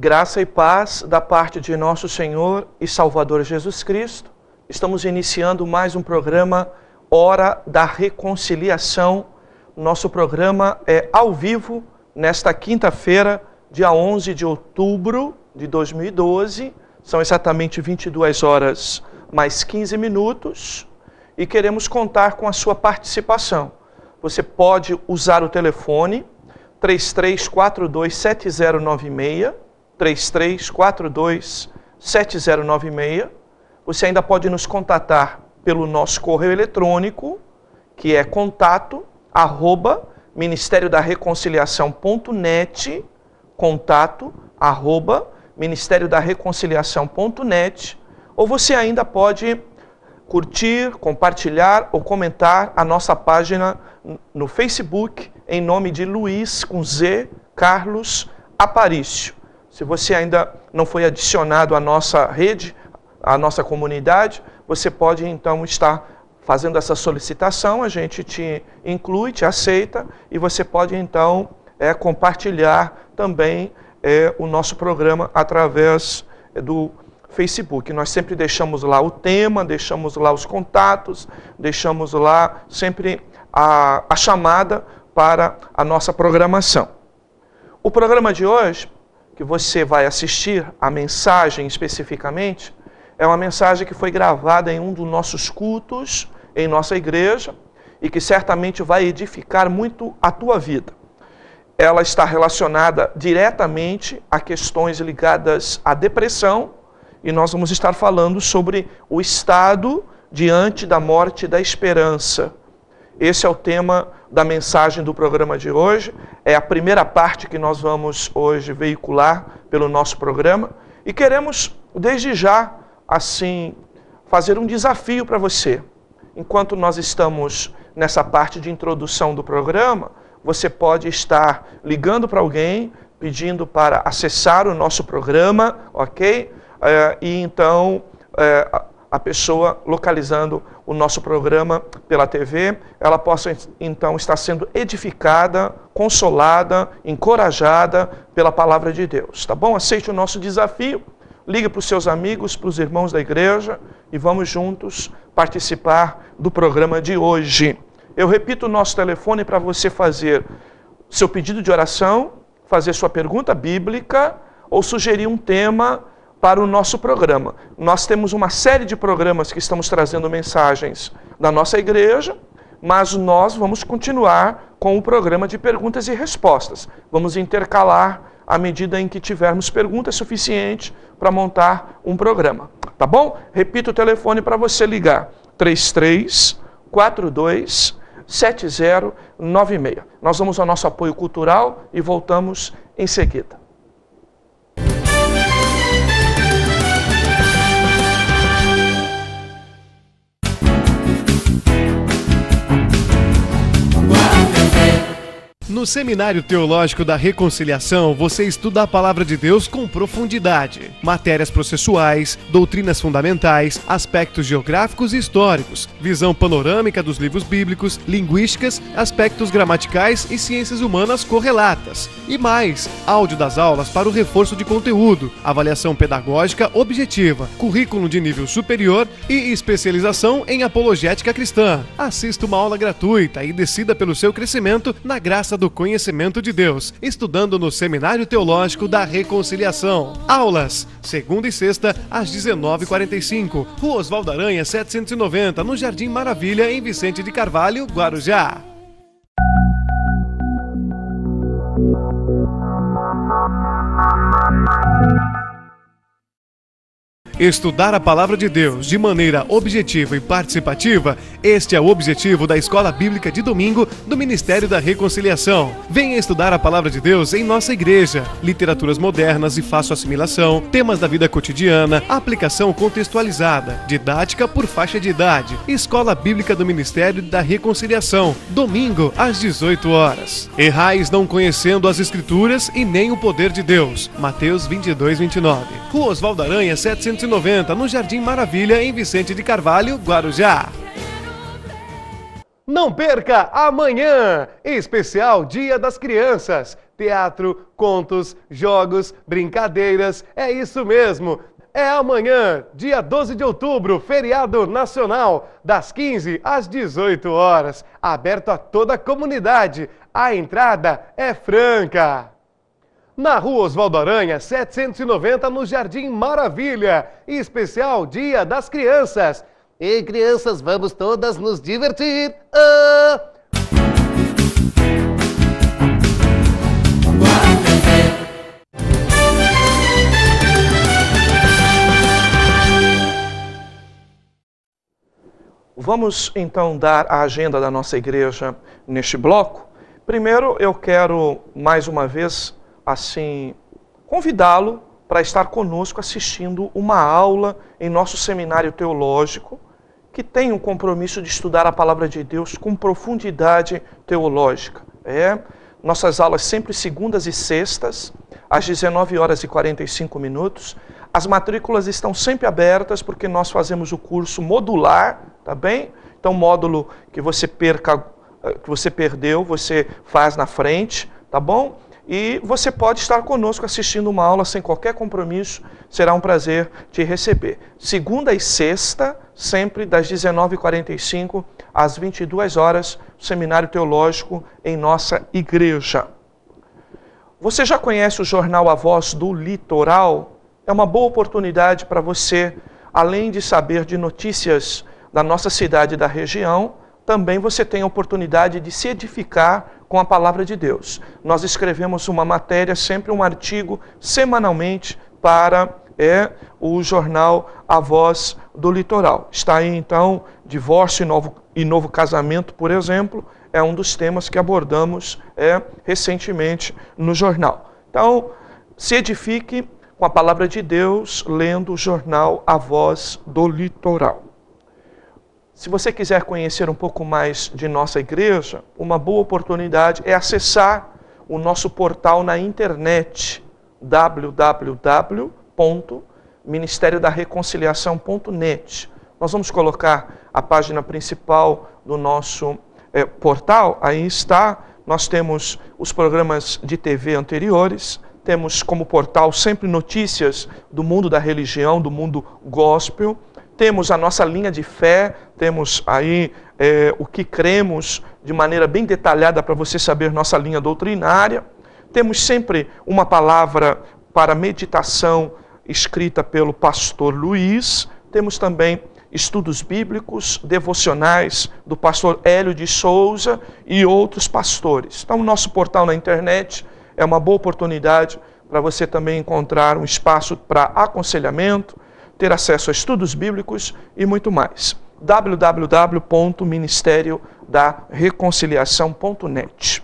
Graça e paz da parte de nosso Senhor e Salvador Jesus Cristo. Estamos iniciando mais um programa Hora da Reconciliação. Nosso programa é ao vivo nesta quinta-feira, dia 11 de outubro de 2012. São exatamente 22 horas mais 15 minutos e queremos contar com a sua participação. Você pode usar o telefone 33427096, 33427096. Você ainda pode nos contatar pelo nosso correio eletrônico, que é contato@ministeriodareconciliação.net, contato@ministeriodareconciliação.net, ou você ainda pode curtir, compartilhar ou comentar a nossa página no Facebook, em nome de Luiz, com Z, Carlos Aparício. Se você ainda não foi adicionado à nossa rede, à nossa comunidade, você pode então estar fazendo essa solicitação, a gente te inclui, te aceita, e você pode então compartilhar também o nosso programa através do Facebook. Nós sempre deixamos lá o tema, deixamos lá os contatos, deixamos lá sempre a chamada para a nossa programação. O programa de hoje, que você vai assistir, a mensagem especificamente, é uma mensagem que foi gravada em um dos nossos cultos, em nossa igreja, e que certamente vai edificar muito a tua vida. Ela está relacionada diretamente a questões ligadas à depressão, e nós vamos estar falando sobre o estado diante da morte da esperança. Esse é o tema da mensagem do programa de hoje. É a primeira parte que nós vamos hoje veicular pelo nosso programa. E queremos, desde já, assim, fazer um desafio para você. Enquanto nós estamos nessa parte de introdução do programa, você pode estar ligando para alguém, pedindo para acessar o nosso programa, ok? E então a pessoa localizando o nosso programa pela TV, ela possa então estar sendo edificada, consolada, encorajada pela palavra de Deus, tá bom? Aceite o nosso desafio, ligue para os seus amigos, para os irmãos da igreja e vamos juntos participar do programa de hoje. Eu repito o nosso telefone para você fazer seu pedido de oração, fazer sua pergunta bíblica ou sugerir um tema para o nosso programa. Nós temos uma série de programas que estamos trazendo mensagens da nossa igreja, mas nós vamos continuar com o programa de perguntas e respostas. Vamos intercalar à medida em que tivermos perguntas suficientes para montar um programa. Tá bom? Repito o telefone para você ligar. 33427096. Nós vamos ao nosso apoio cultural e voltamos em seguida. No Seminário Teológico da Reconciliação, você estuda a Palavra de Deus com profundidade. Matérias processuais, doutrinas fundamentais, aspectos geográficos e históricos, visão panorâmica dos livros bíblicos, linguísticas, aspectos gramaticais e ciências humanas correlatas. E mais, áudio das aulas para o reforço de conteúdo, avaliação pedagógica objetiva, currículo de nível superior e especialização em apologética cristã. Assista uma aula gratuita e decida pelo seu crescimento na graça do conhecimento de Deus, estudando no Seminário Teológico da Reconciliação. Aulas, segunda e sexta, às 19h45, Rua Osvaldo Aranha, 790, no Jardim Maravilha, em Vicente de Carvalho, Guarujá. Estudar a Palavra de Deus de maneira objetiva e participativa, este é o objetivo da Escola Bíblica de Domingo do Ministério da Reconciliação. Venha estudar a Palavra de Deus em nossa igreja. Literaturas modernas e fácil assimilação, temas da vida cotidiana, aplicação contextualizada, didática por faixa de idade. Escola Bíblica do Ministério da Reconciliação, domingo às 18 horas. Errais não conhecendo as Escrituras e nem o poder de Deus. Mateus 22:29. Rua Osvaldo Aranha, 790, no Jardim Maravilha, em Vicente de Carvalho, Guarujá. Não perca amanhã, em especial Dia das Crianças. Teatro, contos, jogos, brincadeiras, é isso mesmo. É amanhã, dia 12 de outubro, feriado nacional, das 15 às 18 horas. Aberto a toda a comunidade. A entrada é franca. Na Rua Oswaldo Aranha, 790, no Jardim Maravilha. Em especial Dia das Crianças. E crianças, vamos todas nos divertir. Vamos então dar a agenda da nossa igreja neste bloco. Primeiro eu quero mais uma vez assim convidá-lo para estar conosco assistindo uma aula em nosso seminário teológico que tem um compromisso de estudar a palavra de Deus com profundidade teológica. Nossas aulas sempre segundas e sextas, às 19 horas e 45 minutos. As matrículas estão sempre abertas porque nós fazemos o curso modular, tá bem? Então, módulo que você perdeu, você faz na frente, tá bom? E você pode estar conosco assistindo uma aula sem qualquer compromisso, será um prazer te receber. Segunda e sexta, sempre das 19h45 às 22 horas, seminário teológico em nossa igreja. Você já conhece o jornal A Voz do Litoral? É uma boa oportunidade para você, além de saber de notícias da nossa cidade e da região, também você tem a oportunidade de se edificar com a palavra de Deus. Nós escrevemos uma matéria, sempre um artigo, semanalmente, para o jornal A Voz do Litoral. Está aí, então, divórcio e novo casamento, por exemplo, é um dos temas que abordamos recentemente no jornal. Então, se edifique com a palavra de Deus, lendo o jornal A Voz do Litoral. Se você quiser conhecer um pouco mais de nossa igreja, uma boa oportunidade é acessar o nosso portal na internet, www.ministeriodareconciliação.net. Nós vamos colocar a página principal do nosso portal, aí está. Nós temos os programas de TV anteriores, temos como portal sempre notícias do mundo da religião, do mundo gospel. Temos a nossa linha de fé, temos aí o que cremos de maneira bem detalhada para você saber nossa linha doutrinária. Temos sempre uma palavra para meditação escrita pelo pastor Luiz. Temos também estudos bíblicos, devocionais do pastor Hélio de Souza e outros pastores. Então, o nosso portal na internet é uma boa oportunidade para você também encontrar um espaço para aconselhamento, ter acesso a estudos bíblicos e muito mais. www.ministeriodareconciliação.net.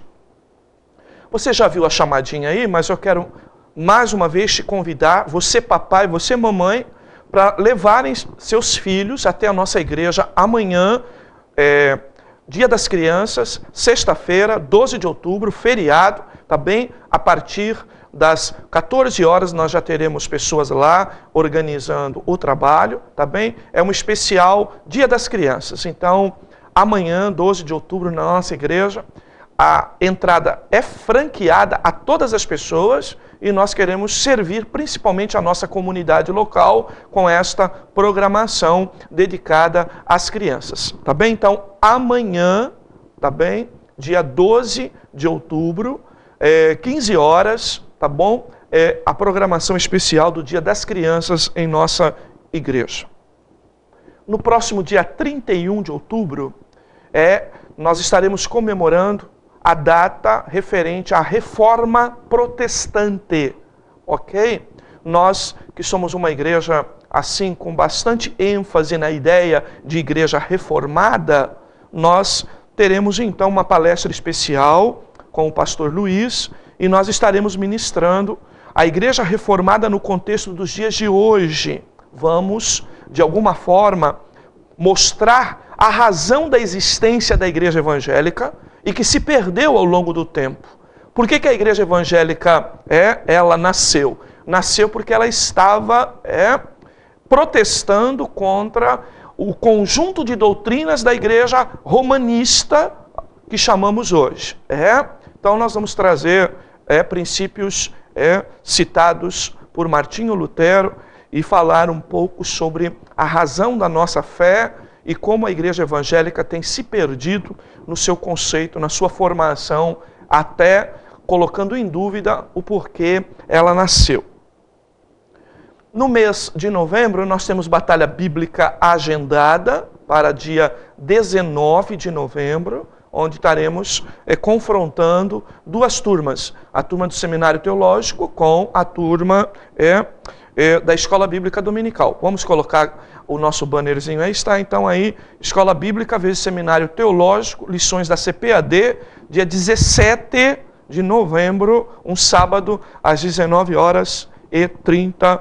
Você já viu a chamadinha aí, mas eu quero mais uma vez te convidar, você papai, você mamãe, para levarem seus filhos até a nossa igreja amanhã, Dia das Crianças, sexta-feira, 12 de outubro, feriado, tá bem? A partir das 14 horas nós já teremos pessoas lá organizando o trabalho, tá bem? É um especial Dia das Crianças. Então, amanhã, 12 de outubro, na nossa igreja, a entrada é franqueada a todas as pessoas e nós queremos servir principalmente a nossa comunidade local com esta programação dedicada às crianças, tá bem? Então, amanhã, tá bem? Dia 12 de outubro, 15 horas, tá bom? A programação especial do Dia das Crianças em nossa igreja. No próximo dia 31 de outubro, nós estaremos comemorando a data referente à Reforma Protestante, ok? Nós que somos uma igreja, assim, com bastante ênfase na ideia de igreja reformada, nós teremos então uma palestra especial com o pastor Luiz e nós estaremos ministrando a igreja reformada no contexto dos dias de hoje. Vamos, de alguma forma, mostrar a razão da existência da igreja evangélica e que se perdeu ao longo do tempo. Por que a igreja evangélica ela nasceu? Nasceu porque ela estava protestando contra o conjunto de doutrinas da igreja romanista que chamamos hoje. Então nós vamos trazer princípios citados por Martinho Lutero e falar um pouco sobre a razão da nossa fé e como a igreja evangélica tem se perdido no seu conceito, na sua formação, até colocando em dúvida o porquê ela nasceu. No mês de novembro, nós temos batalha bíblica agendada para dia 19 de novembro, onde estaremos confrontando duas turmas, a turma do Seminário Teológico com a turma da Escola Bíblica Dominical. Vamos colocar o nosso bannerzinho aí, está então aí, Escola Bíblica vezes Seminário Teológico, lições da CPAD, dia 17 de novembro, um sábado, às 19h30.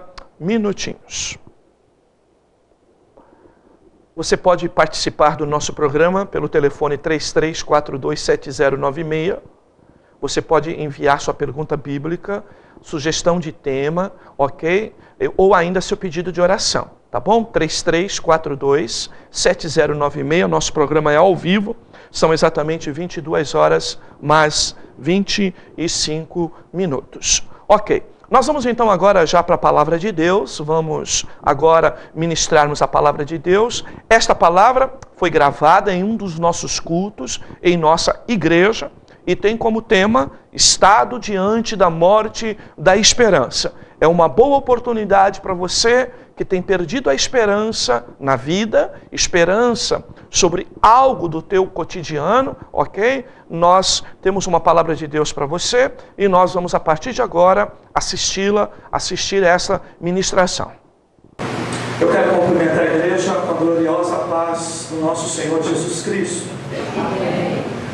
Você pode participar do nosso programa pelo telefone 33427096. Você pode enviar sua pergunta bíblica, sugestão de tema, ok? Ou ainda seu pedido de oração, tá bom? 33427096. Nosso programa é ao vivo. São exatamente 22 horas mais 25 minutos. Ok. Nós vamos então agora já para a palavra de Deus, vamos agora ministrarmos a palavra de Deus. Esta palavra foi gravada em um dos nossos cultos, em nossa igreja, e tem como tema, Estado diante da morte da esperança. É uma boa oportunidade para você que tem perdido a esperança na vida, esperança sobre algo do teu cotidiano, ok? Nós temos uma palavra de Deus para você e nós vamos a partir de agora assistir essa ministração. Eu quero cumprimentar a igreja com a gloriosa paz do nosso Senhor Jesus Cristo.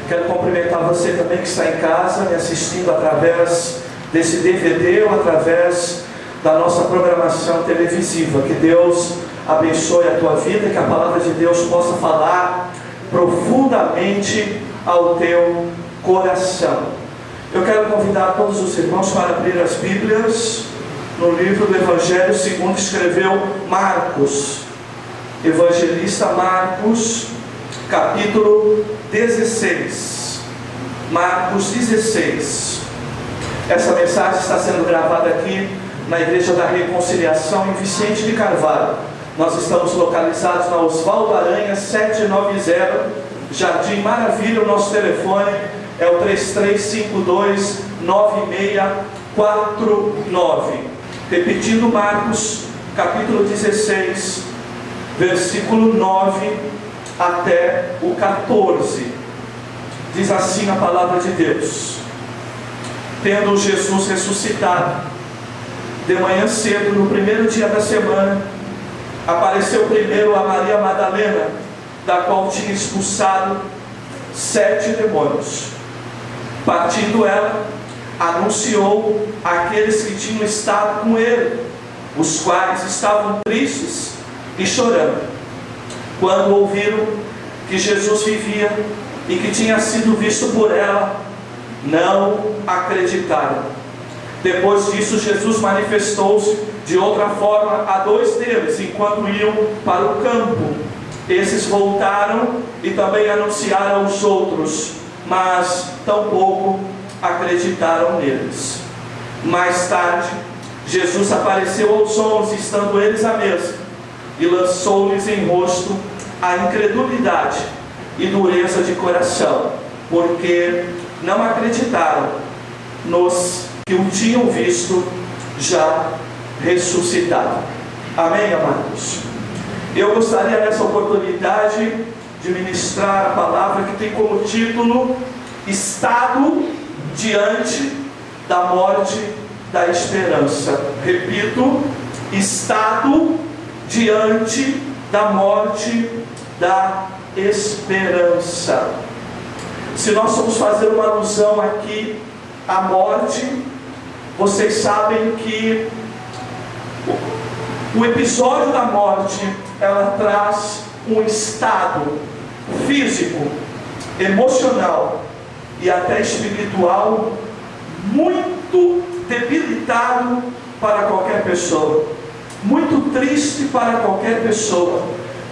Quero cumprimentar você também que está em casa me assistindo através desse DVD ou através da nossa programação televisiva. Que Deus abençoe a tua vida, que a palavra de Deus possa falar profundamente ao teu coração. Eu quero convidar todos os irmãos para abrir as Bíblias no livro do Evangelho segundo escreveu Marcos. Evangelista Marcos, capítulo 16. Marcos 16. Essa mensagem está sendo gravada aqui na Igreja da Reconciliação em Vicente de Carvalho. Nós estamos localizados na Osvaldo Aranha 790, Jardim Maravilha. O nosso telefone é o 3352-9649. Repetindo, Marcos, capítulo 16, versículo 9 até o 14. Diz assim a palavra de Deus: Tendo Jesus ressuscitado, de manhã cedo, no primeiro dia da semana, apareceu primeiro a Maria Madalena, da qual tinha expulsado 7 demônios. Partindo ela, anunciou àqueles que tinham estado com ele, os quais estavam tristes e chorando. Quando ouviram que Jesus vivia e que tinha sido visto por ela, não acreditaram. Depois disso, Jesus manifestou-se de outra forma a 2 deles, enquanto iam para o campo. Esses voltaram e também anunciaram aos outros, mas tampouco acreditaram neles. Mais tarde, Jesus apareceu aos 11, estando eles à mesa, e lançou-lhes em rosto a incredulidade e dureza de coração, porque não acreditaram nos que o tinham visto já ressuscitado. Amém, amados? Eu gostaria nessa oportunidade de ministrar a palavra que tem como título Estado diante da morte da esperança. Repito, Estado diante da morte da esperança. Se nós formos fazer uma alusão aqui à morte, vocês sabem que o episódio da morte, ela traz um estado físico, emocional e até espiritual muito debilitado para qualquer pessoa, muito triste para qualquer pessoa,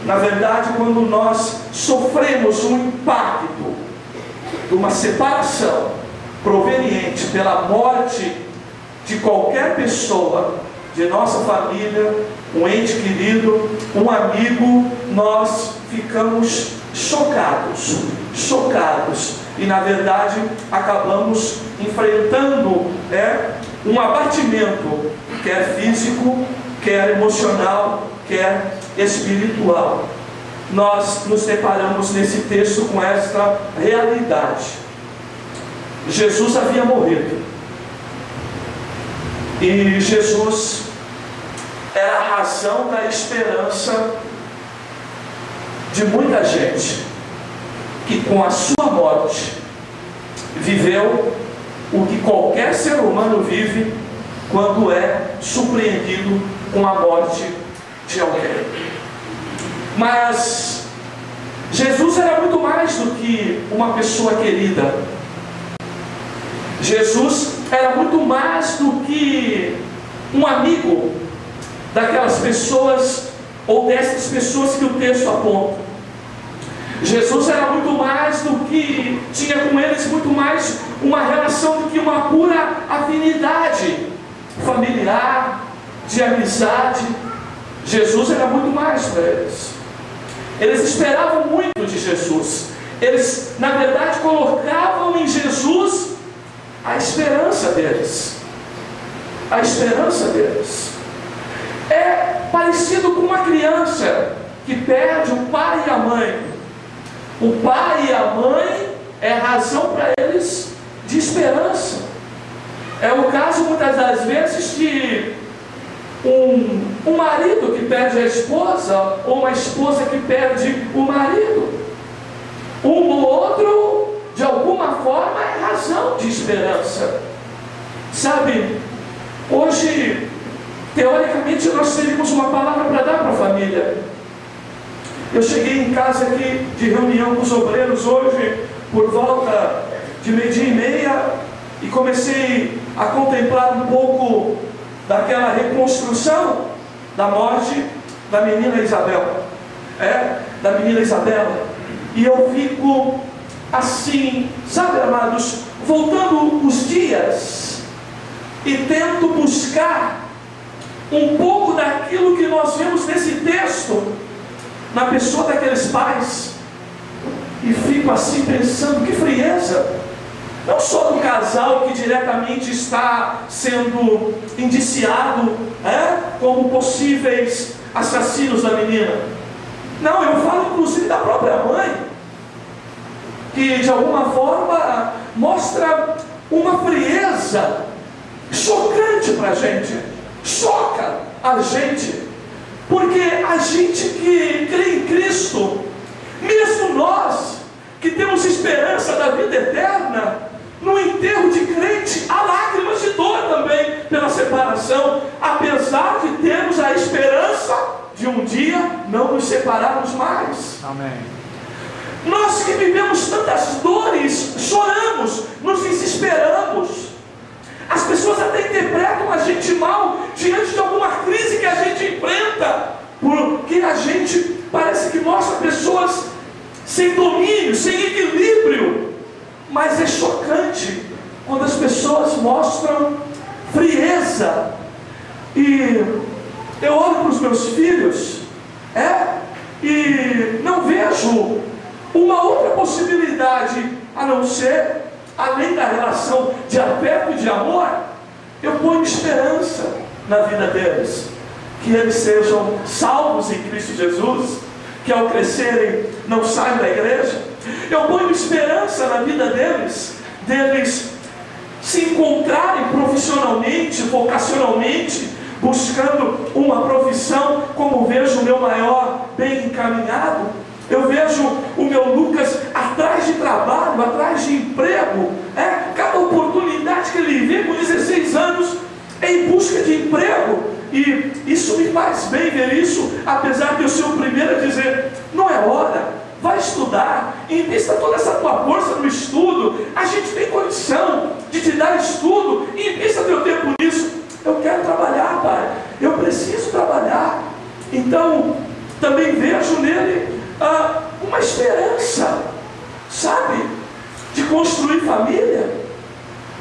Na verdade, quando nós sofremos um impacto de uma separação proveniente pela morte de qualquer pessoa, de nossa família, um ente querido, um amigo, nós ficamos chocados, e na verdade acabamos enfrentando um abatimento, quer físico, quer emocional, quer espiritual. Nós nos deparamos nesse texto com esta realidade. Jesus havia morrido, e Jesus era a razão da esperança de muita gente que com a sua morte viveu o que qualquer ser humano vive quando é surpreendido com a morte de alguém. Mas Jesus era muito mais do que uma pessoa querida. Jesus era muito mais do que um amigo daquelas pessoas ou dessas pessoas que o texto aponta. Jesus era muito mais do que, tinha com eles muito mais uma relação do que uma pura afinidade familiar, de amizade. Jesus era muito mais para eles. Eles esperavam muito de Jesus. Eles, na verdade, colocavam em Jesus a esperança deles. A esperança deles. É parecido com uma criança que perde o pai e a mãe. O pai e a mãe é razão para eles de esperança. É o caso muitas das vezes de um marido que perde a esposa, ou uma esposa que perde o marido. Um ou outro, de alguma forma, é razão de esperança. Sabe, hoje, teoricamente, nós teríamos uma palavra para dar para a família. Eu cheguei em casa aqui de reunião com os obreiros hoje, por volta de 12:30, e comecei a contemplar um pouco daquela reconstrução da morte da menina Isabel. Da menina Isabela. E eu fico assim, sabe, amados, voltando os dias e tento buscar um pouco daquilo que nós vemos nesse texto na pessoa daqueles pais, e fico assim pensando, que frieza, não só do casal que diretamente está sendo indiciado como possíveis assassinos da menina. Não, eu falo inclusive da própria mãe, que de alguma forma mostra uma frieza chocante para a gente, choca a gente, porque a gente que crê em Cristo, mesmo nós que temos esperança da vida eterna, no enterro de crente há lágrimas de dor também pela separação, apesar de termos a esperança de um dia não nos separarmos mais. Amém. Nós que vivemos tantas dores, choramos, nos desesperamos. As pessoas até interpretam a gente mal diante de alguma crise que a gente enfrenta, porque a gente parece que mostra pessoas sem domínio, sem equilíbrio. Mas é chocante quando as pessoas mostram frieza. E eu olho para os meus filhos e não vejo uma outra possibilidade a não ser, além da relação de afeto e de amor, eu ponho esperança na vida deles, que eles sejam salvos em Cristo Jesus, que ao crescerem não saiam da igreja. Eu ponho esperança na vida deles se encontrarem profissionalmente, vocacionalmente, buscando uma profissão, como vejo o meu maior bem encaminhado. Eu vejo o meu Lucas atrás de trabalho, atrás de emprego. Cada oportunidade que ele vê com 16 anos é em busca de emprego. E isso me faz bem ver isso, apesar de eu ser o primeiro a dizer, não é hora, vai estudar, invista toda essa tua força no estudo, a gente tem condição de te dar estudo, invista teu tempo nisso. Eu quero trabalhar, pai, eu preciso trabalhar. Então, também vejo nele uma esperança, sabe, de construir família.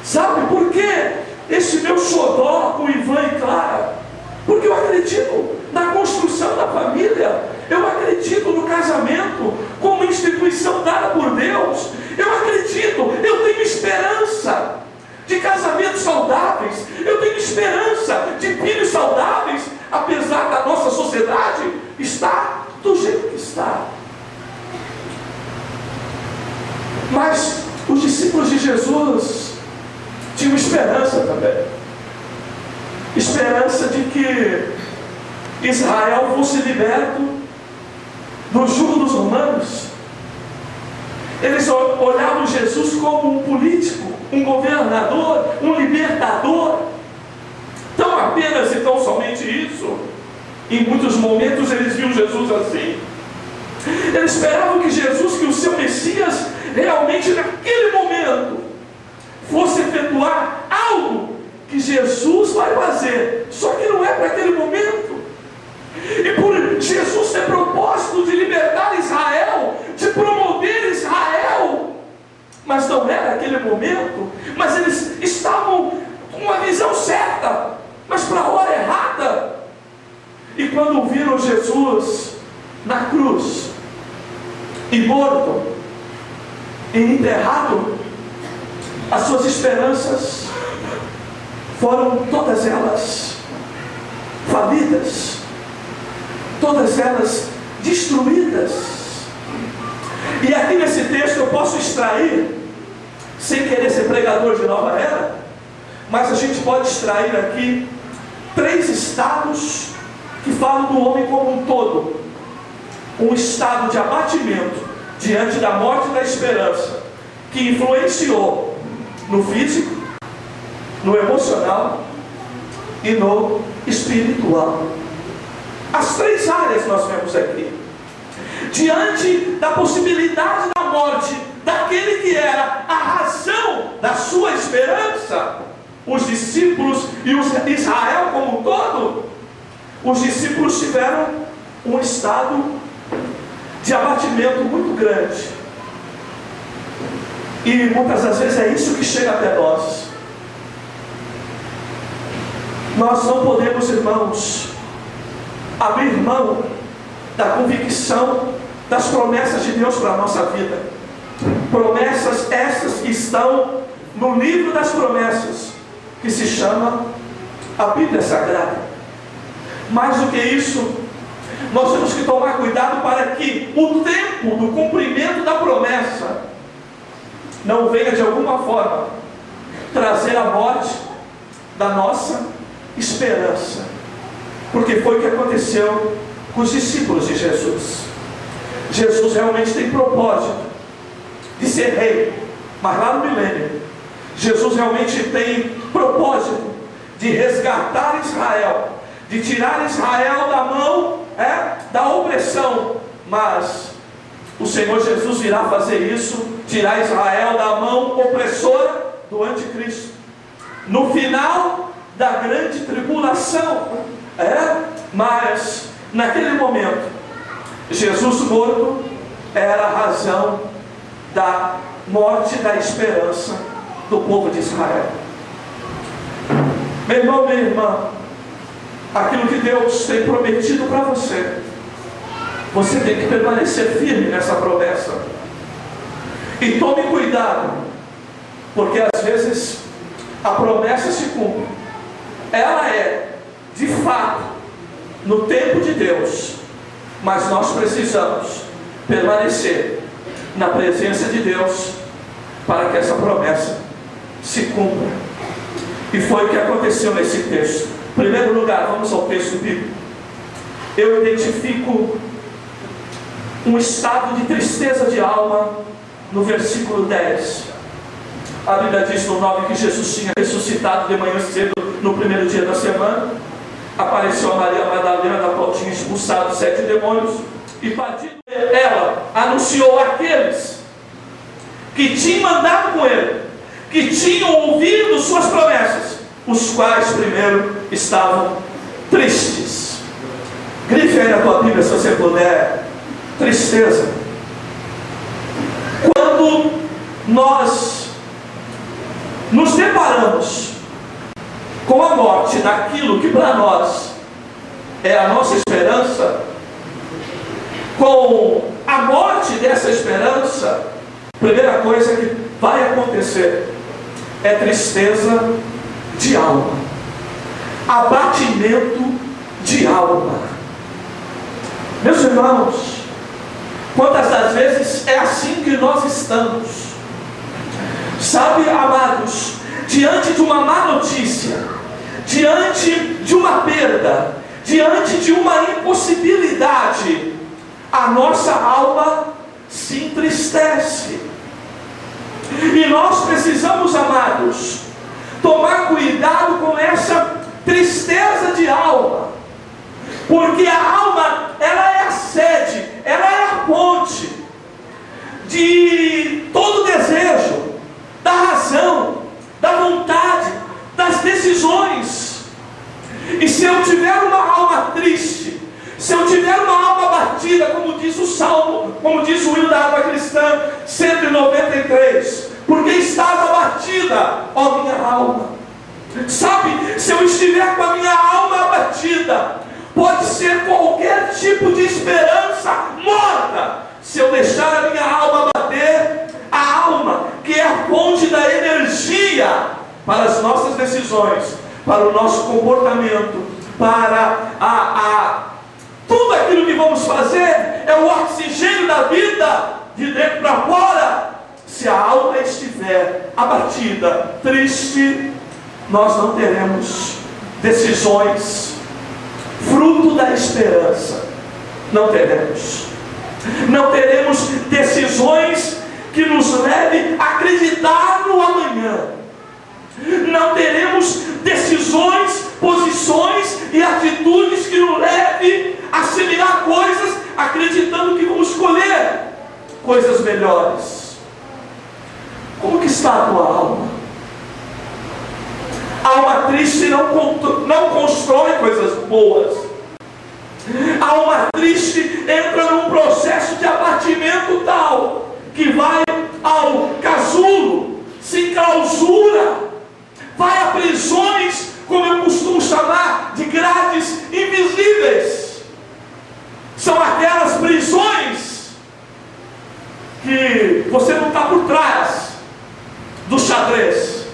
Sabe por quê? Esse meu xodó com Ivan e Clara, porque eu acredito na construção da família, eu acredito no casamento como instituição dada por Deus, eu acredito, eu tenho esperança de casamentos saudáveis, eu tenho esperança de filhos saudáveis, apesar da nossa sociedade estar do jeito que está. Mas os discípulos de Jesus tinham esperança também, esperança de que Israel fosse liberto do jugo dos romanos. Eles olhavam Jesus como um político, um governador, um libertador. Tão apenas e tão somente isso. Em muitos momentos eles viam Jesus assim. Eles esperavam que Jesus, que o seu Messias, realmente naquele momento fosse efetuar algo que Jesus vai fazer. Só que não é para aquele momento. E por Jesus ter propósito de libertar Israel, de promover Israel, mas não era aquele momento, mas eles estavam com uma visão certa, mas para a hora errada. E quando viram Jesus na cruz, e morto, e enterrado, as suas esperanças foram todas elas falidas, todas elas destruídas. E aqui nesse texto eu posso extrair, sem querer ser pregador de nova era, mas a gente pode extrair aqui 3 estados que falam do homem como um todo. Um estado de abatimento diante da morte e da esperança, que influenciou no físico, no emocional e no espiritual. As 3 áreas nós vemos aqui. Diante da possibilidade da morte daquele que era a razão da sua esperança, os discípulos e Israel como um todo, os discípulos tiveram um estado de abatimento muito grande. E muitas das vezes é isso que chega até nós. Nós não podemos, irmãos, abrir mão da convicção das promessas de Deus para a nossa vida. Promessas essas que estão no livro das promessas, que se chama a Bíblia Sagrada. Mais do que isso, nós temos que tomar cuidado para que o tempo do cumprimento da promessa não venha de alguma forma trazer a morte da nossa esperança, porque foi o que aconteceu com os discípulos de Jesus. Jesus realmente tem propósito de ser rei, mas lá no milênio, Jesus realmente tem propósito de resgatar Israel, de tirar Israel da mão da opressão, mas o Senhor Jesus virá fazer isso, tirar Israel da mão opressora do anticristo, no final da grande tribulação. Mas naquele momento, Jesus morto era a razão da morte da esperança do povo de Israel. Meu irmão, minha irmã, aquilo que Deus tem prometido para você, você tem que permanecer firme nessa promessa. E tome cuidado, porque às vezes a promessa se cumpre. Ela é, de fato, no tempo de Deus, mas nós precisamos permanecer na presença de Deus para que essa promessa se cumpra. E foi o que aconteceu nesse texto. Em primeiro lugar, vamos ao texto bíblico. Eu identifico um estado de tristeza de alma no versículo 10. A Bíblia diz no 9 que Jesus tinha ressuscitado de manhã cedo no primeiro dia da semana. Apareceu a Maria Madalena, da qual tinha expulsado 7 demônios, e partindo ela anunciou àqueles que tinham andado com ele, que tinham ouvido suas promessas, os quais primeiro estavam tristes. Grife aí na tua Bíblia, se você puder. Tristeza. Quando nós nos deparamos com a morte daquilo que para nós é a nossa esperança, com a morte dessa esperança, a primeira coisa que vai acontecer é tristeza de alma, abatimento de alma. Meus irmãos, quantas das vezes é assim que nós estamos? Sabe, amados, diante de uma má notícia, diante de uma perda, diante de uma impossibilidade, a nossa alma se entristece. E nós precisamos, amados, tomar cuidado com essa tristeza de alma, porque a alma, ela é a sede, ela é a ponte de todo desejo, da razão, da vontade, das decisões. E se eu tiver uma alma triste, se eu tiver uma alma abatida, como diz o Salmo, como diz o hino da alma cristã 193, porque estás abatida, ó minha alma. Sabe, se eu estiver com a minha alma abatida, pode ser qualquer tipo de esperança morta. Se eu deixar a minha alma bater, a alma que é a fonte da energia para as nossas decisões, para o nosso comportamento, para tudo aquilo que vamos fazer, é o oxigênio da vida de dentro para fora. Se a alma estiver abatida, triste, nós não teremos decisões fruto da esperança. Não teremos. Não teremos decisões que nos levem a acreditar no amanhã. Não teremos decisões, posições e atitudes que nos levem a semear coisas, acreditando que vamos colher coisas melhores. Como que está a tua alma? A alma triste não constrói coisas boas. A alma triste entra num processo de abatimento tal que vai ao casulo, se enclausura, vai a prisões, como eu costumo chamar, de grades invisíveis. São aquelas prisões que você não está por trás do xadrez,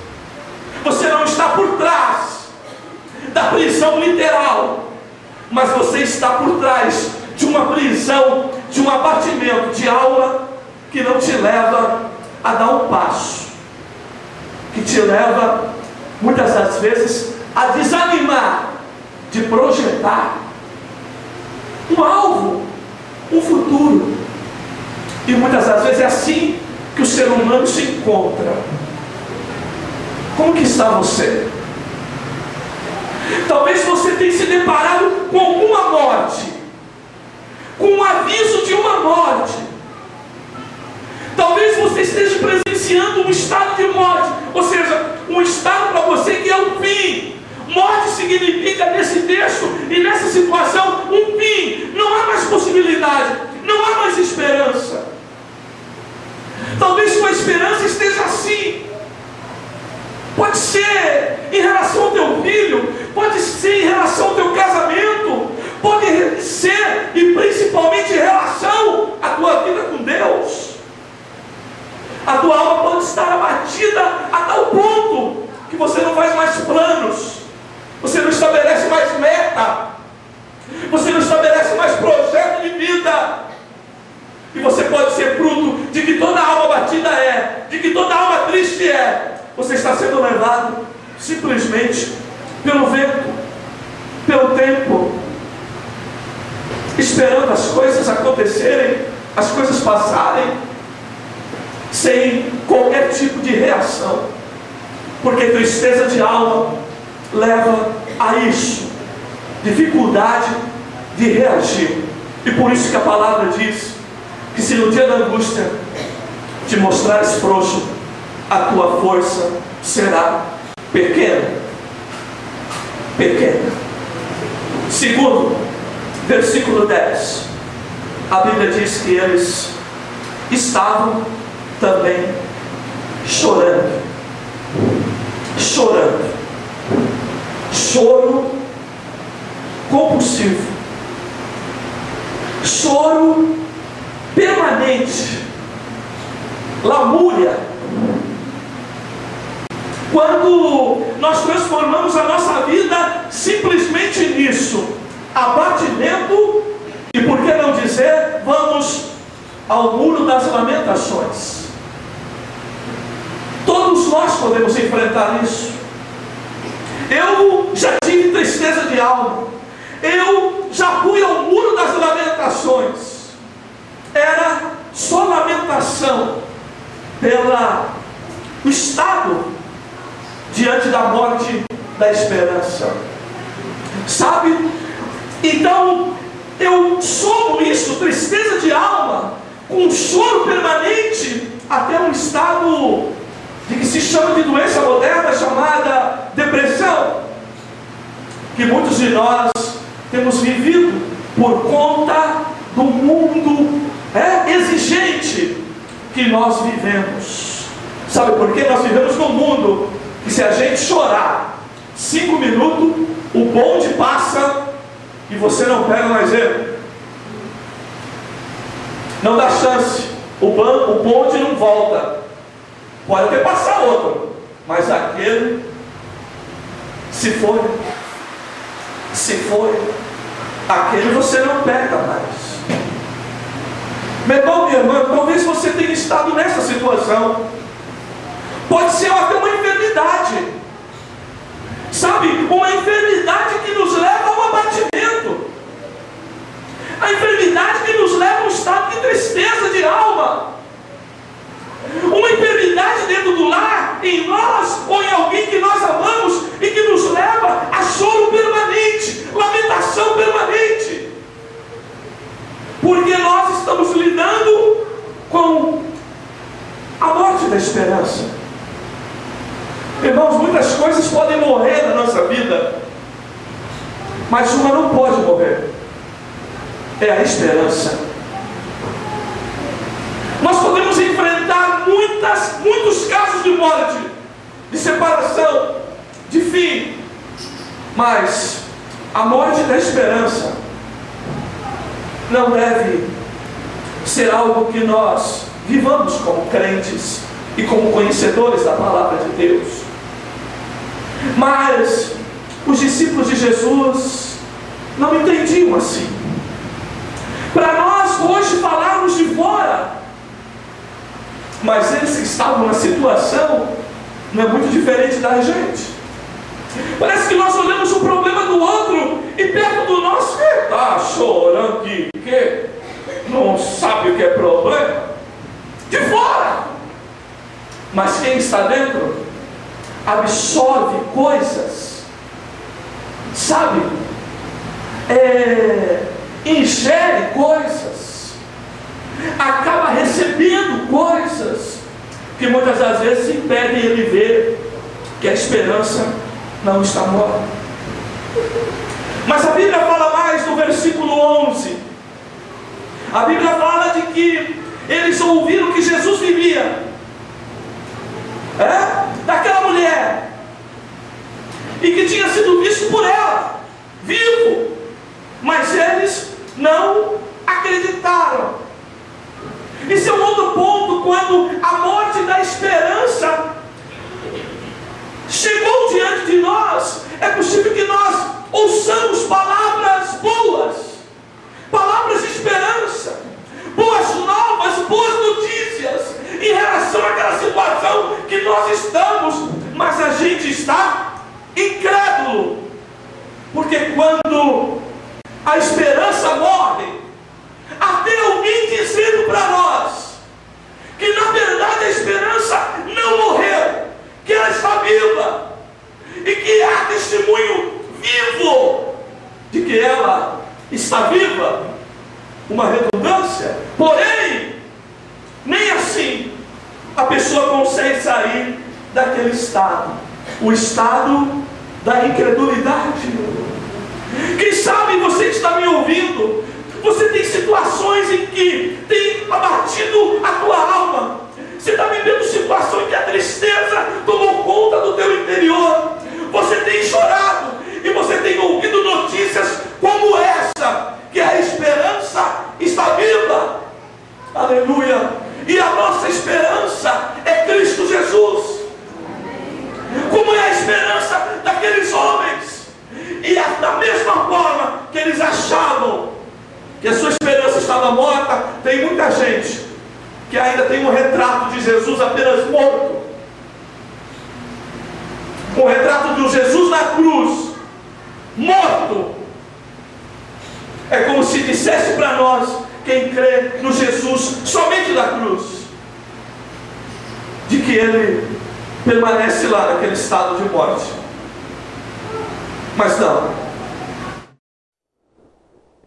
você não está por trás da prisão literal, mas você está por trás de uma prisão, de um abatimento de alma que não te leva a dar um passo, que te leva muitas das vezes a desanimar de projetar um alvo, um futuro. E muitas das vezes é assim que o ser humano se encontra. Como que está você? Talvez você tenha se deparado com alguma morte, com um aviso de uma morte. Talvez você esteja presenciando um estado de morte, ou seja, um estado para você que é o fim. Morte significa, nesse texto e nessa situação, um fim. Não há mais possibilidade, não há mais esperança. Talvez sua esperança esteja assim. Pode ser em relação ao teu filho, pode ser em relação ao teu casamento, pode ser e principalmente em relação à tua vida com Deus. A tua alma pode estar abatida a tal ponto que você não faz mais planos, você não estabelece mais meta, você não estabelece mais projeto de vida. E você pode ser fruto de que toda alma batida é, de que toda alma triste é. Você está sendo levado simplesmente pelo vento, pelo tempo, esperando as coisas acontecerem, as coisas passarem, sem qualquer tipo de reação, porque tristeza de alma leva a isso, dificuldade de reagir. E por isso que a palavra diz que se no dia da angústia te mostrares frouxo, a tua força será pequena. Pequena. Segundo, versículo 10, a Bíblia diz que eles estavam também chorando. Chorando. Choro compulsivo. Choro permanente. Lamúria. Quando nós transformamos a nossa vida simplesmente nisso, abatimento, e por que não dizer, vamos ao muro das lamentações. Todos nós podemos enfrentar isso. Eu já tive tristeza de alma. Eu já fui ao muro das lamentações. Era só lamentação pelo estado diante da morte da esperança. Sabe? Então, eu somo isso, tristeza de alma, com choro permanente, até um estado de que se chama de doença moderna, chamada depressão, que muitos de nós temos vivido por conta do mundo exigente que nós vivemos. Sabe por quê? Nós vivemos num mundo que, se a gente chorar 5 minutos, o bonde passa e você não pega mais ele. Não dá chance. O bonde não volta. Pode até passar outro, mas aquele se foi, aquele você não pega mais. Meu irmão, minha irmã, talvez você tenha estado nessa situação. Pode ser até uma enfermidade, sabe? Uma enfermidade que nos leva ao abatimento, a enfermidade que nos leva a um estado de tristeza de alma, uma enfermidade dentro do lar, em nós ou em alguém que nós amamos, e que nos leva a choro permanente, lamentação permanente, porque nós estamos lidando com a morte da esperança. Irmãos, muitas coisas podem morrer na nossa vida, mas uma não pode morrer: é a esperança. Nós podemos enfrentar muitos casos de morte, de separação, de fim, mas a morte da esperança não deve ser algo que nós vivamos como crentes e como conhecedores da palavra de Deus. Mas os discípulos de Jesus não entendiam assim. Para nós hoje falarmos de fora, mas eles que estavam na situação não é muito diferente da gente. Parece que nós olhamos o problema do outro e perto do nosso, está chorando que não sabe o que é problema, de fora. Mas quem está dentro absorve coisas, sabe? Ingere coisas, acaba recebendo coisas que muitas das vezes impedem ele ver que a esperança não está morta. Mas a Bíblia fala mais no versículo 11. A Bíblia fala de que eles ouviram que Jesus vivia, daquela mulher, e que tinha sido visto por ela, vivo, mas eles não acreditaram. Esse é um outro ponto. Quando a morte da esperança chegou diante de nós, é possível que nós ouçamos palavras boas, palavras de esperança, boas novas, boas notícias em relação àquela situação que nós estamos, mas a gente está incrédulo, porque quando a esperança morre, até alguém dizendo para nós que na verdade a esperança não morreu, que ela está viva, e que há testemunho vivo de que ela está viva, uma redundância, porém, nem assim a pessoa consegue sair daquele estado, o estado da incredulidade. Quem sabe, você que está me ouvindo, você tem situações em que tem abatido a tua alma. Você está vivendo situações em que a tristeza tomou conta do teu interior. Você tem chorado e você tem ouvido notícias como essa, que a esperança está viva. Aleluia! E a nossa esperança é Cristo Jesus. Como é a esperança daqueles homens? E da mesma forma que eles achavam que a sua esperança estava morta, tem muita gente que ainda tem um retrato de Jesus apenas morto. Um retrato de um Jesus na cruz, morto. É como se dissesse para nós, quem crê no Jesus somente da cruz, de que ele permanece lá naquele estado de morte. Mas não.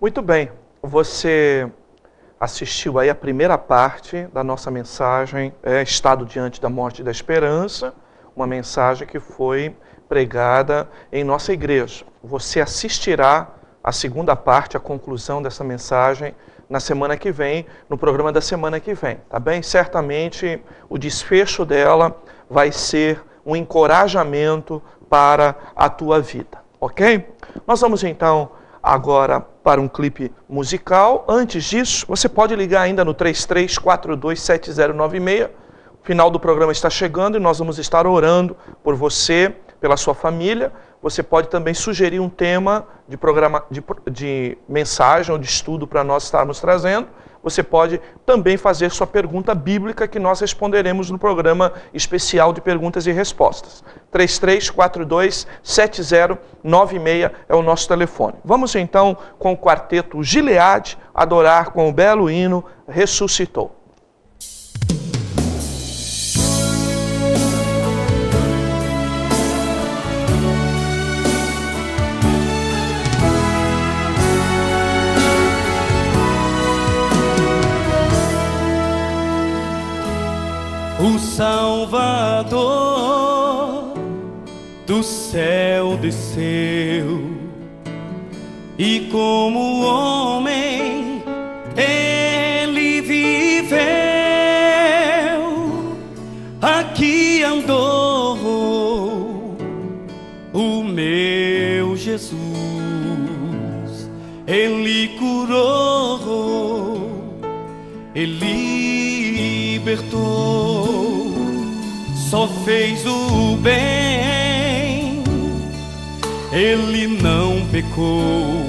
Muito bem, você assistiu aí a primeira parte da nossa mensagem, Estado diante da morte e da esperança, uma mensagem que foi pregada em nossa igreja. Você assistirá a segunda parte, a conclusão dessa mensagem, na semana que vem, no programa da semana que vem, tá bem? Certamente o desfecho dela vai ser um encorajamento para a tua vida, ok? Nós vamos então agora para um clipe musical. Antes disso, você pode ligar ainda no 33427096. O final do programa está chegando e nós vamos estar orando por você, pela sua família. Você pode também sugerir um tema de programa, de mensagem ou de estudo para nós estarmos trazendo. Você pode também fazer sua pergunta bíblica que nós responderemos no programa especial de perguntas e respostas. 33427096 é o nosso telefone. Vamos então com o quarteto Gileade adorar com o belo hino Ressuscitou. O Salvador do céu desceu, e como homem ele viveu, aqui andou o meu Jesus, ele curou, ele libertou, só fez o bem, ele não pecou,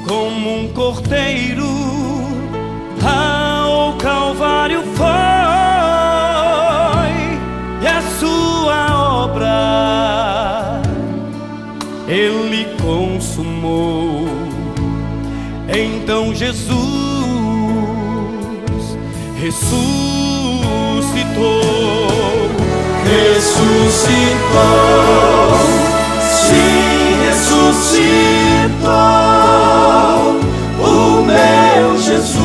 como um cordeiro ao Calvário foi, e a sua obra ele consumou. Então Jesus ressuscitou, sim, ressuscitou o meu Jesus,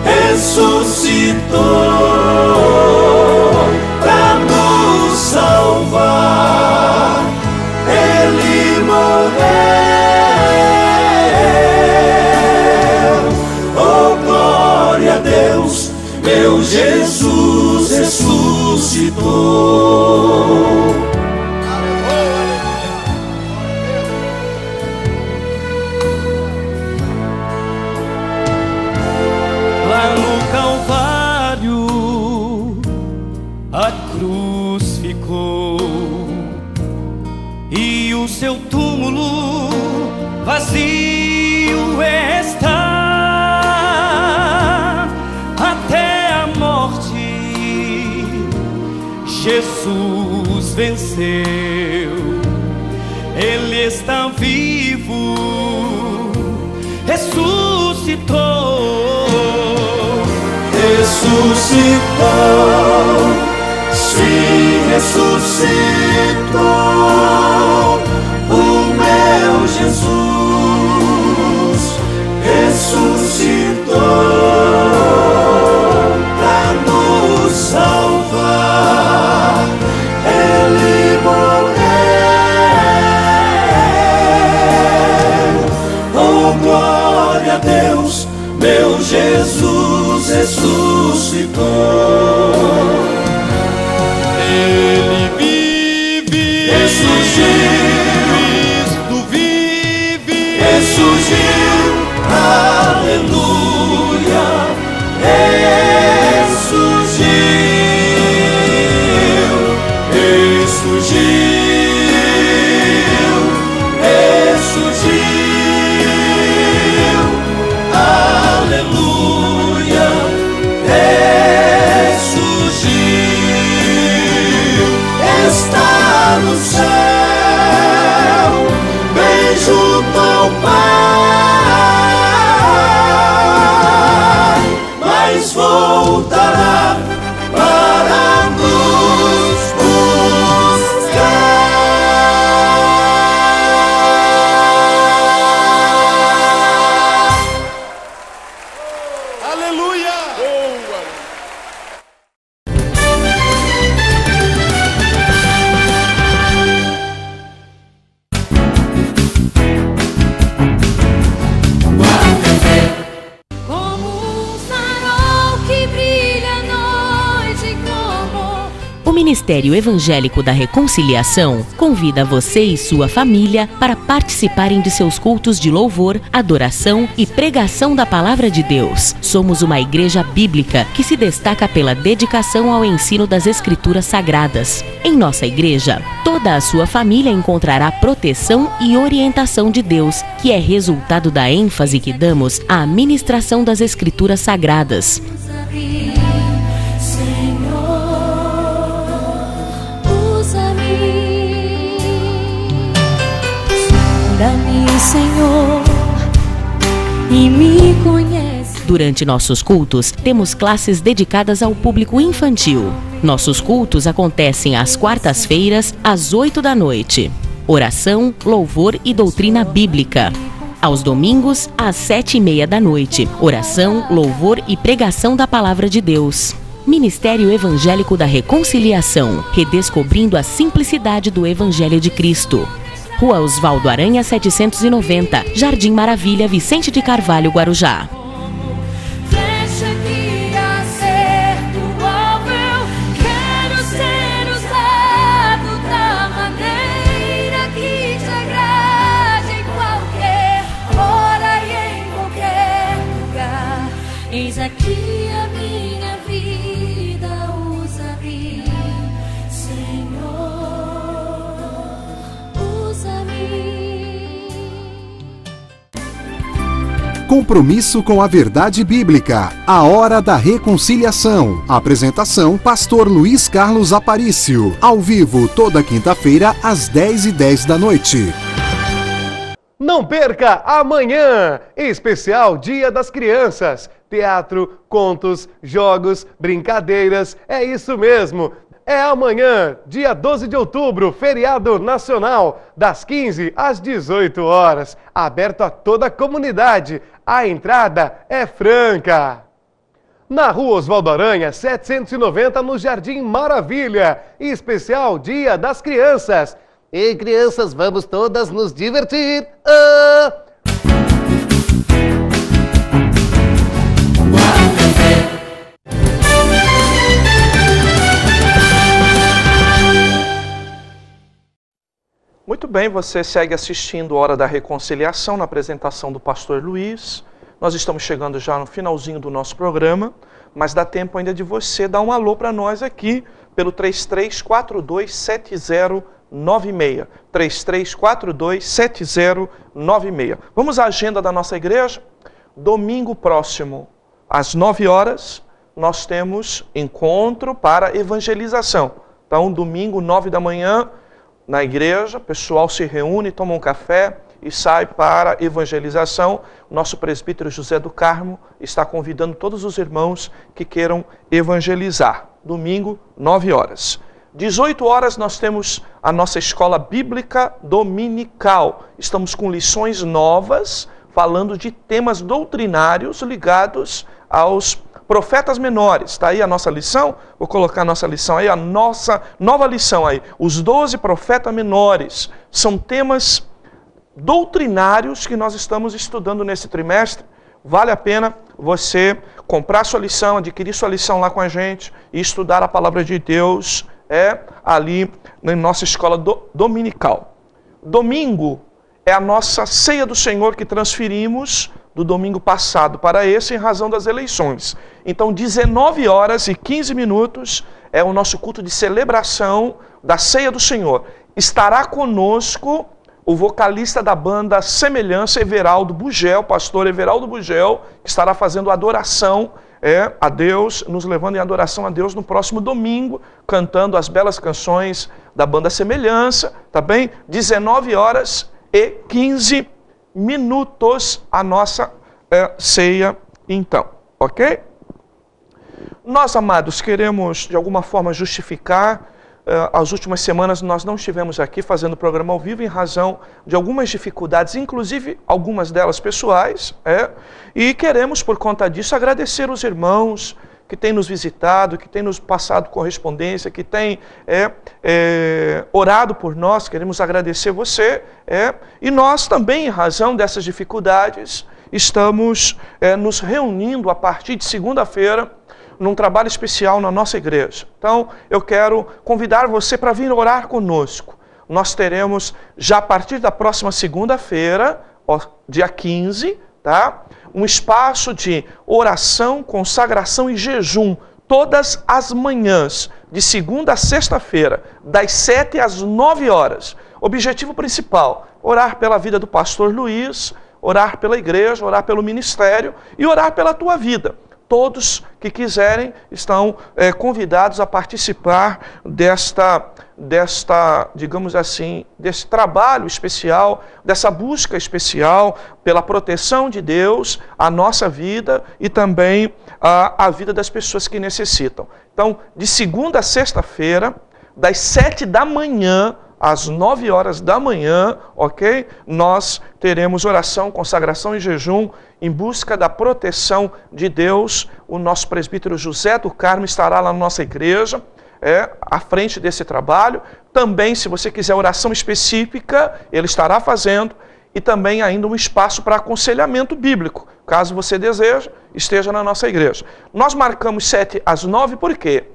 ressuscitou para nos salvar, ele morreu, oh glória a Deus, meu Jesus ressuscitou. Lá no Calvário a cruz ficou, e o seu túmulo vazio está. Até a morte Jesus venceu, ele está vivo, ressuscitou, sim, ressuscitou o meu Jesus, ressuscitou para nos salvar, ele morreu, Aleluia! O Ministério Evangélico da Reconciliação convida você e sua família para participarem de seus cultos de louvor, adoração e pregação da Palavra de Deus. Somos uma igreja bíblica que se destaca pela dedicação ao ensino das Escrituras Sagradas. Em nossa igreja, toda a sua família encontrará proteção e orientação de Deus, que é resultado da ênfase que damos à ministração das Escrituras Sagradas. Senhor, e me conhece. Durante nossos cultos, temos classes dedicadas ao público infantil. Nossos cultos acontecem às quartas-feiras, às 8 da noite. Oração, louvor e doutrina bíblica. Aos domingos, às 7:30 da noite. Oração, louvor e pregação da Palavra de Deus. Ministério Evangélico da Reconciliação, redescobrindo a simplicidade do Evangelho de Cristo. Rua Osvaldo Aranha 790, Jardim Maravilha, Vicente de Carvalho, Guarujá. Deixa que acerto ao eu quero ser usado da maneira que te agrade em qualquer hora e em qualquer lugar. Eis aqui a minha vida, usa-me, Senhor. Compromisso com a verdade bíblica. A Hora da Reconciliação. Apresentação: Pastor Luiz Carlos Aparício. Ao vivo, toda quinta-feira, às 10h10 da noite. Não perca amanhã, especial Dia das Crianças. Teatro, contos, jogos, brincadeiras, é isso mesmo. É amanhã, dia 12 de outubro, feriado nacional, das 15 às 18 horas. Aberto a toda a comunidade. A entrada é franca. Na Rua Osvaldo Aranha, 790, no Jardim Maravilha. Especial Dia das Crianças. Ei, crianças, vamos todas nos divertir. Muito bem, você segue assistindo Hora da Reconciliação na apresentação do Pastor Luiz. Nós estamos chegando já no finalzinho do nosso programa, mas dá tempo ainda de você dar um alô para nós aqui pelo 33427096. 33427096. Vamos à agenda da nossa igreja? Domingo próximo, às 9 horas, nós temos encontro para evangelização. Então, domingo, 9 da manhã, na igreja, o pessoal se reúne, toma um café e sai para evangelização. Nosso presbítero José do Carmo está convidando todos os irmãos que queiram evangelizar. Domingo, 9 horas. 18 horas nós temos a nossa escola bíblica dominical. Estamos com lições novas, falando de temas doutrinários ligados aos profetas menores. Está aí a nossa lição? Vou colocar a nossa lição aí, a nossa nova lição aí. Os 12 profetas menores são temas doutrinários que nós estamos estudando nesse trimestre. Vale a pena você comprar sua lição, adquirir sua lição lá com a gente e estudar a palavra de Deus ali na nossa escola dominical. Domingo é a nossa ceia do Senhor que transferimos do domingo passado para esse em razão das eleições. Então, 19 horas e 15 minutos é o nosso culto de celebração da ceia do Senhor. Estará conosco o vocalista da banda Semelhança, Everaldo Bugel, pastor Everaldo Bugel, que estará fazendo adoração a Deus, nos levando em adoração a Deus no próximo domingo, cantando as belas canções da banda Semelhança, tá bem? 19 horas e 15 minutos a nossa ceia, então, ok? Nós, amados, queremos de alguma forma justificar as últimas semanas nós não estivemos aqui fazendo o programa ao vivo em razão de algumas dificuldades, inclusive algumas delas pessoais, e queremos, por conta disso, agradecer os irmãos que têm nos visitado, que têm nos passado correspondência, que têm orado por nós. Queremos agradecer você, e nós também, em razão dessas dificuldades, estamos nos reunindo a partir de segunda-feira num trabalho especial na nossa igreja. Então, eu quero convidar você para vir orar conosco. Nós teremos, já a partir da próxima segunda-feira, dia 15, tá? Um espaço de oração, consagração e jejum, todas as manhãs, de segunda a sexta-feira, das 7 às 9 horas. Objetivo principal, orar pela vida do pastor Luiz, orar pela igreja, orar pelo ministério e orar pela tua vida. Todos que quiserem estão convidados a participar digamos assim, desse trabalho especial, dessa busca especial pela proteção de Deus, a nossa vida e também a vida das pessoas que necessitam. Então, de segunda a sexta-feira, das 7 da manhã às 9 horas da manhã, ok? Nós teremos oração, consagração e jejum em busca da proteção de Deus. O nosso presbítero José do Carmo estará lá na nossa igreja, à frente desse trabalho. Também, se você quiser oração específica, ele estará fazendo. E também ainda um espaço para aconselhamento bíblico. Caso você deseje, esteja na nossa igreja. Nós marcamos 7 às 9, por quê?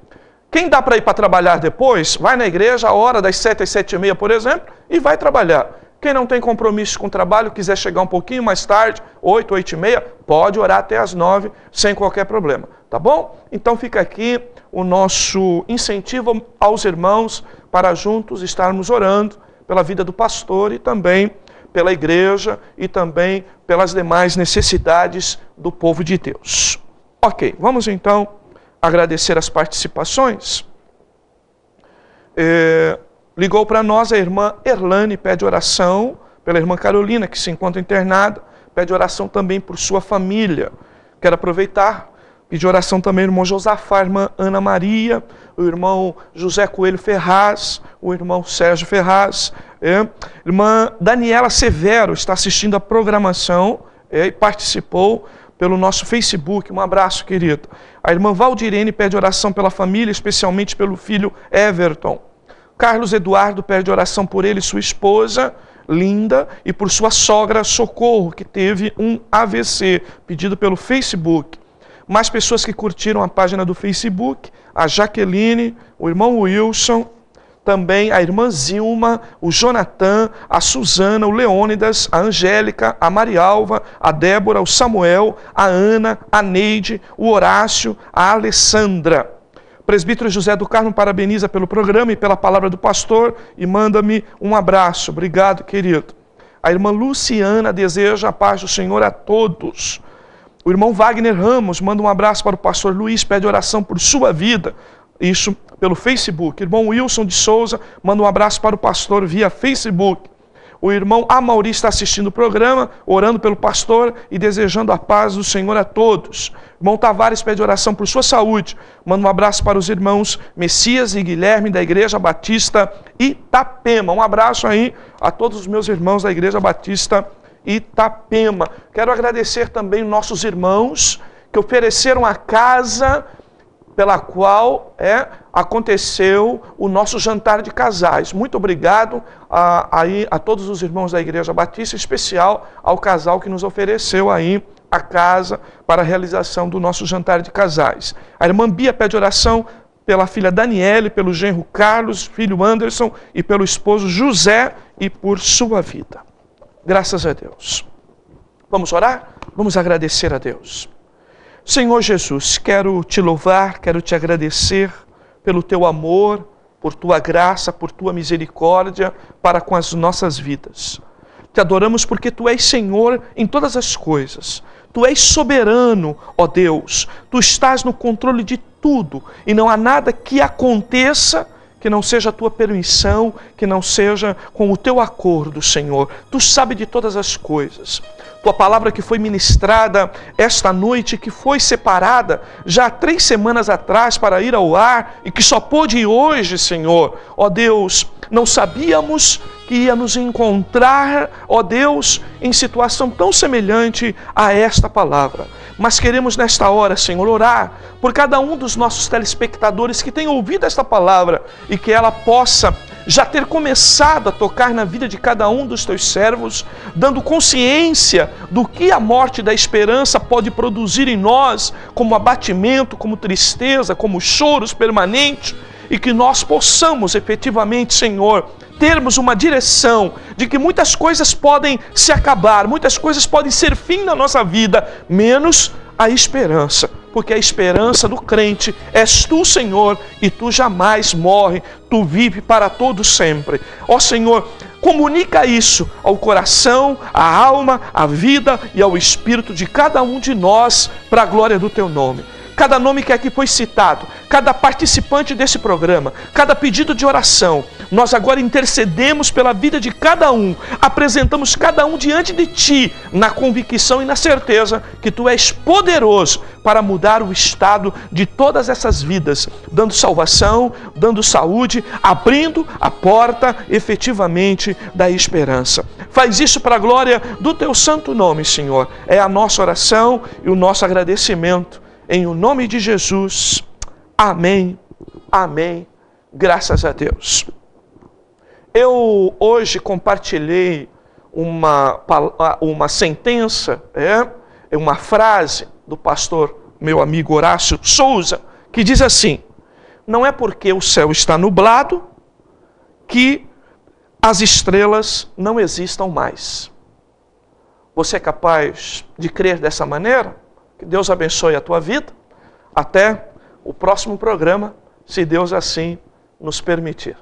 Quem dá para ir para trabalhar depois, vai na igreja a hora das 7 às 7h30, por exemplo, e vai trabalhar. Quem não tem compromisso com o trabalho, quiser chegar um pouquinho mais tarde, 8, 8h30, pode orar até às 9, sem qualquer problema. Tá bom? Então fica aqui o nosso incentivo aos irmãos para juntos estarmos orando pela vida do pastor e também pela igreja e também pelas demais necessidades do povo de Deus. Ok, vamos então agradecer as participações. Ligou para nós a irmã Erlane, pede oração pela irmã Carolina, que se encontra internada, pede oração também por sua família. Quero aproveitar, pedir oração também ao irmão Josafá, a irmã Ana Maria, o irmão José Coelho Ferraz, o irmão Sérgio Ferraz, irmã Daniela Severo está assistindo a programação e participou pelo nosso Facebook. Um abraço, querido. A irmã Valdirene pede oração pela família, especialmente pelo filho Everton. Carlos Eduardo pede oração por ele e sua esposa, Linda, e por sua sogra, Socorro, que teve um AVC, pedido pelo Facebook. Mais pessoas que curtiram a página do Facebook, a Jaqueline, o irmão Wilson, também a irmã Zilma, o Jonathan, a Suzana, o Leônidas, a Angélica, a Marialva, a Débora, o Samuel, a Ana, a Neide, o Horácio, a Alessandra. O presbítero José do Carmo parabeniza pelo programa e pela palavra do pastor e manda-me um abraço. Obrigado, querido. A irmã Luciana deseja a paz do Senhor a todos. O irmão Wagner Ramos manda um abraço para o pastor Luiz, pede oração por sua vida. Isso pelo Facebook. O irmão Wilson de Souza manda um abraço para o pastor via Facebook. O irmão Amauri está assistindo o programa, orando pelo pastor e desejando a paz do Senhor a todos. O irmão Tavares pede oração por sua saúde. Manda um abraço para os irmãos Messias e Guilherme da Igreja Batista Itapema. Um abraço aí a todos os meus irmãos da Igreja Batista Itapema. Quero agradecer também nossos irmãos que ofereceram a casa pela qual aconteceu o nosso jantar de casais. Muito obrigado a todos os irmãos da Igreja Batista, em especial ao casal que nos ofereceu aí a casa para a realização do nosso jantar de casais. A irmã Bia pede oração pela filha Daniele, pelo genro Carlos, filho Anderson e pelo esposo José e por sua vida. Graças a Deus. Vamos orar? Vamos agradecer a Deus. Senhor Jesus, quero te louvar, quero te agradecer pelo teu amor, por tua graça, por tua misericórdia para com as nossas vidas. Te adoramos porque tu és Senhor em todas as coisas. Tu és soberano, ó Deus. Tu estás no controle de tudo e não há nada que aconteça que não seja a tua permissão, que não seja com o teu acordo, Senhor. Tu sabes de todas as coisas. tua palavra que foi ministrada esta noite, que foi separada já há 3 semanas atrás para ir ao ar e que só pôde ir hoje, Senhor. Ó Deus, não sabíamos que ia nos encontrar, ó Deus, em situação tão semelhante a esta palavra. Mas queremos nesta hora, Senhor, orar por cada um dos nossos telespectadores que tem ouvido esta palavra e que ela possa já ter começado a tocar na vida de cada um dos teus servos, dando consciência do que a morte da esperança pode produzir em nós, como abatimento, como tristeza, como choros permanentes, e que nós possamos efetivamente, Senhor, termos uma direção de que muitas coisas podem se acabar, muitas coisas podem ser fim na nossa vida, menos a esperança. Porque a esperança do crente és tu, Senhor, e tu jamais morre, tu vive para todo sempre. Ó Senhor, comunica isso ao coração, à alma, à vida e ao espírito de cada um de nós, para a glória do teu nome. Cada nome que aqui foi citado, cada participante desse programa, cada pedido de oração, nós agora intercedemos pela vida de cada um, apresentamos cada um diante de ti, na convicção e na certeza que tu és poderoso para mudar o estado de todas essas vidas, dando salvação, dando saúde, abrindo a porta efetivamente da esperança. Faz isso para a glória do teu santo nome, Senhor. É a nossa oração e o nosso agradecimento. Em o nome de Jesus, amém, amém, graças a Deus. Eu hoje compartilhei uma sentença, uma frase do pastor, meu amigo Horácio Souza, que diz assim: não é porque o céu está nublado que as estrelas não existam mais. Você é capaz de crer dessa maneira? Que Deus abençoe a tua vida. Até o próximo programa, se Deus assim nos permitir.